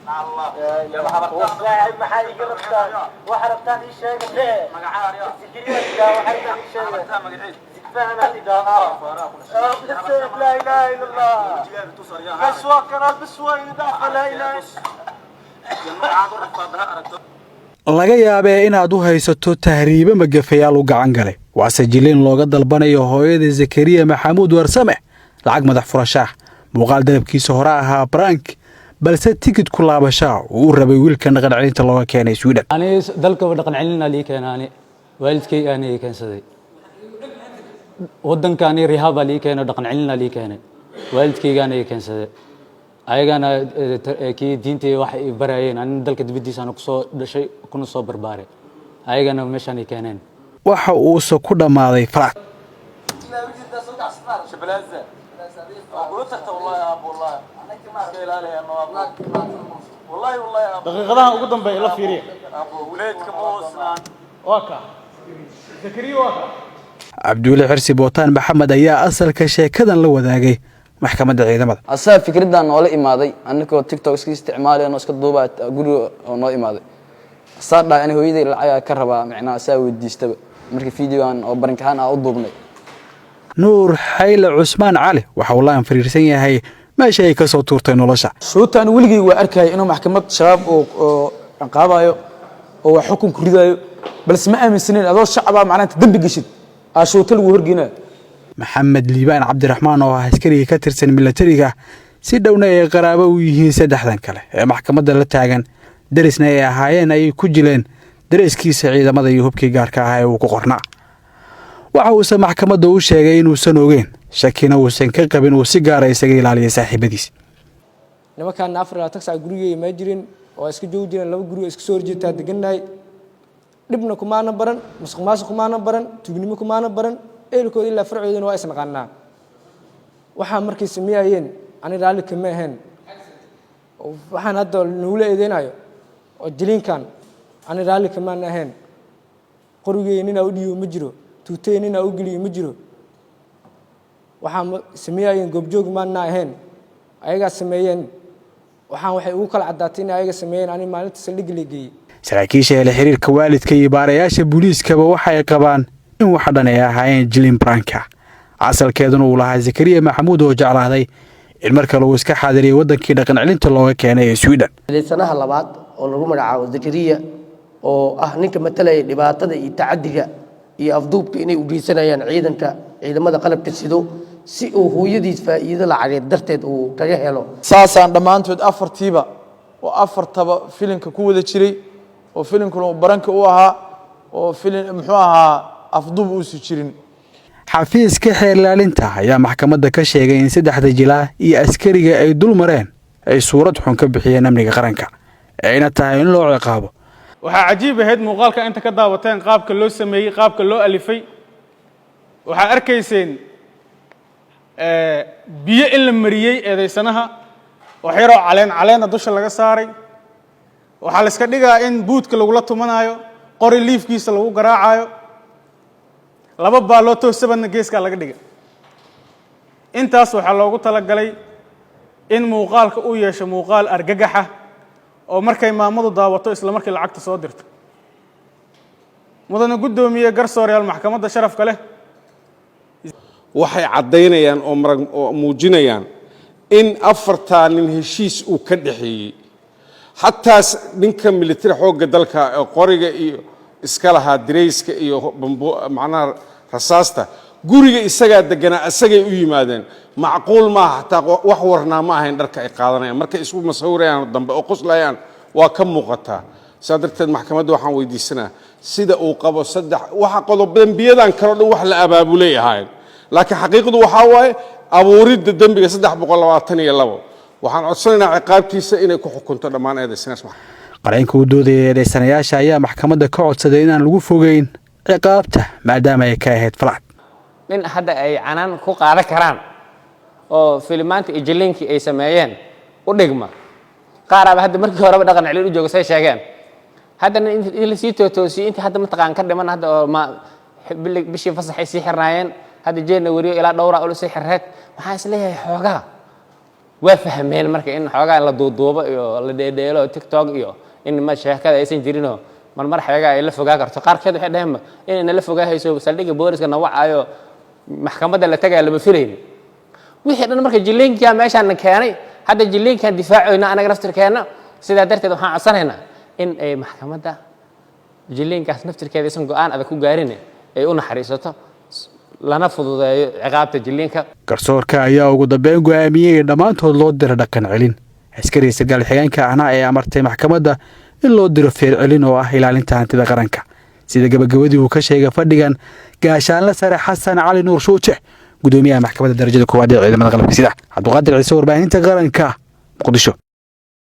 الله يا محمد ما حد يقربتان وحربتان ايش شيء ليه مقعاري سكريا وحربتان ايش شيء فانا لا اله الا الله بس وكر بسوي داخل لا اله laga yaabee inaad u haysato tahriibe magafayaal u gacan galay waa sajilin looga dalbanayo hooyada Zakariya Maxamuud Warsame lacag madax furashaah muuqaal dalabkiisa hore ahaa prank balse ticket ku laabashaa uu rabay wiilka dhaqan celinta looga keenay Sweden ani dalka dhaqan celina lii keenani waalidkay aanay keensaday wadankaani rehab lii keenay dhaqan celina lii keenay waalidkay aanay keensaday ayagana kii diintii wax ay barayeen aan dalka dibadiisa aan ku soo dhashay kuna soo barbaaray ayagana meeshan ay keeneen waxa uu soo ku dhamaaday farax دقيقة ugu dambeeyay la fiiriyo walaadka moosnaan waka Zakariya waka Abdulle Xirsi Bootaan Maxamed ayaa asalka sheekadan la wadaagay maxkamadda ciidamada asaa fikraddan oo la imaaday annagoo TikTok iska isticmaalayno iska duubaa guriga oo noo imaaday saadha ani hooyaday lacag ka rabaa macnaa asaa weydiistaba markii fiidiyoan oo barankaan u duubnay Nuur Xayle Cusmaan Cali waxa uu la fariirsan yahay meesha ay ka soo tuurtay nolosha shuutaan weligii waa arkay inuu maxkamad shabaab oo qaabayo oo wax xukun ku ridayo balse ma aaminsanin adoo shacab ah macnaanta dambi gashid ashuuta lagu horgeynaa Maxamed Liibaan Cabdiraxmaan oo askari ka tirsan militariga si dhowna ay qaraabo u yihiin saddexdan kale ee maxkamadda la taagan darisna ay ahaayeen ay ku jileen dariskiisa ciidamada iyo hubkii gaarka ah ee uu ku qornaa waxa uu maxkamadda u sheegay inuu san ogeyn shakina uu san ka qabin uu si gaar ah isaga ilaaliyo saaxiibadiis nimankan afar taxi guriga ma jirin oo iska joog jireen laba guri iska soo horjeetaa deganay dibna kumaana baran musuqmaasuq kumaana baran tuugnimo kumaana baran eelkood ilaa farcoodina waa isna qanaa waxa markii sameeyeen ani raali kama ahayn waxaan hadda nuula eedeynayo oo jilinkan ani raali kama ahayn qorigeynina u dhiyo ma jiro tuuteynina u galiyo ma jiro waxaan sameeyeen goobjoog maana ahayn ayaga sameeyeen waxaan waxay ugu kala cadaatay in ayaga sameeyeen ani maalinta saldhig leegay saraakiisha la xiriirka waalidka iyo baarayaasha booliiskaba waxay qabaan in waxa dhan ay ahaayeen jilin pranka asalkeeduna uu lahaa Zakariya Maxamuud oo jeclaaday in marka uu iska xaadiriyay wadankii dhaqan celinta looga keenay Sweden sanaha labaad oo lagu magacaabo Zakariya oo ah ninka matalaya dhibaatada iyo tacadiga iyo afduubka inay u geysanayaan ciidamada qalabka sido si uu hooyadiis faa'iido lacageed darteed uu kaga helo saasaan dhamaantood afartiiba oo afartaba filimka ku wada jiray oo filimkuna baranka u ahaa oo filim muxuu ahaa afduub uu soo jirin xafiiska xeelaalinta ayaa maxkamadda ka sheegay in saddexda jilaa iyo askariga ay dul mareen ay suurad xun ka bixiyeen amniga qaranka ayna tahay in loo ciqaabo waxa cajiib ahayd muuqaalka inta ka daawateen qaabka loo sameeyay qaabka loo alifay waxa arkayseen biyo in la mariyay eedeysanaha oo xiro caleena dusha laga saaray waxa la iska dhigaa in buudka lagu la tumanayo qori liifkiisa lagu garaacayo laba baalo toosabana geeska laga dhigay intaas waxa loogu tala galay in muuqaalka uu yeesho muuqaal argagaxa oo markay maamadu daawato isla markii lacagta soo dirto mudana gudoomiye garsooreyaal maxkamadda sharafka leh waxay cadeynayaan oo muujinayaan in afarta nin heshiis uu ka dhaxeeyay hatta ninka military xooga dalka qoriga iyo iska lahaa direyska iyo macnaha rasaasta guriga isaga degana asagay u yimaadeen macquul ma hatta wax warna ma ahayn dharka ay qaadanayaan markay isku masawirayaan dambe oo qoslayaan waa ka muuqata sadarteed maxkamadda waxaan weydiisanaa sida uu qabo saddex waxa qodob dambiyadan kala dhan wax la abaabulay ahayn laakiin xaqiiqadu waxa waaye abuuridda dambiga 322 waxaan codsanaynaa ciqaabtiisa inay ku xukunto dhammaan eedeysanayaasha qareenka uu doodayay eedeysanayaasha ayaa maxkamadda ka codsaday inaan lagu fogeyn ciqaabta maadaama ay ka ahayd falaad nin hadda ay canaan ku qaadan karaan oo filmaanta ijilinkii ay sameeyeen u dhigma qaaraba hadda markii horeba dhaqan celin u joogo say sheegeen haddana in la sii toosiyay inta hadda mataqaan ka dhiman hadda oo bishii fasaxay sii xirnaayeen hadda jeena wariyo ilaa dhowra oo sii xirreed waxaan is leeyahay xoogaa waa fahmeen marka in xoogaa la duuduubo iyo la dheedheelo TikTok iyo in ma sheekada aysan jirinoo mar xeegaa ay la fogaa karto qaarkeed waxay dhaheen in la fogaa hayso saldhigga booliska nawacaayo maxkamadda la tagay lama filaynin wixii dhan marka jiliinka meeshaan keenay hadda jiliinka difaacayna anaga naftirkeena sidaa darteed waxaan codsanaynaa in ay maxkamadda jiliinkaas naftirkeeda aysan go'aan adag ku gaarin ay u naxariisato lana fududeeyo ciqaabta jiliinka garsoorka ayaa ugu dambeyn go'aamiyey dhammaantood loo diro dhaqan celin askari sargaal xigeenka ahna ay amartay maxkamadda in loo diro feer celin oo ah ilaalinta hantida qaranka sida gabagabadii uu ka sheegay fadhigan gaashaanle sare xasan cali nuur shuuje gudoomiyaha maxkamadda darajada koowaad ee ciidamada qalabka sida Cabduqaadir Ciise warbaahinta qaranka Muqdisho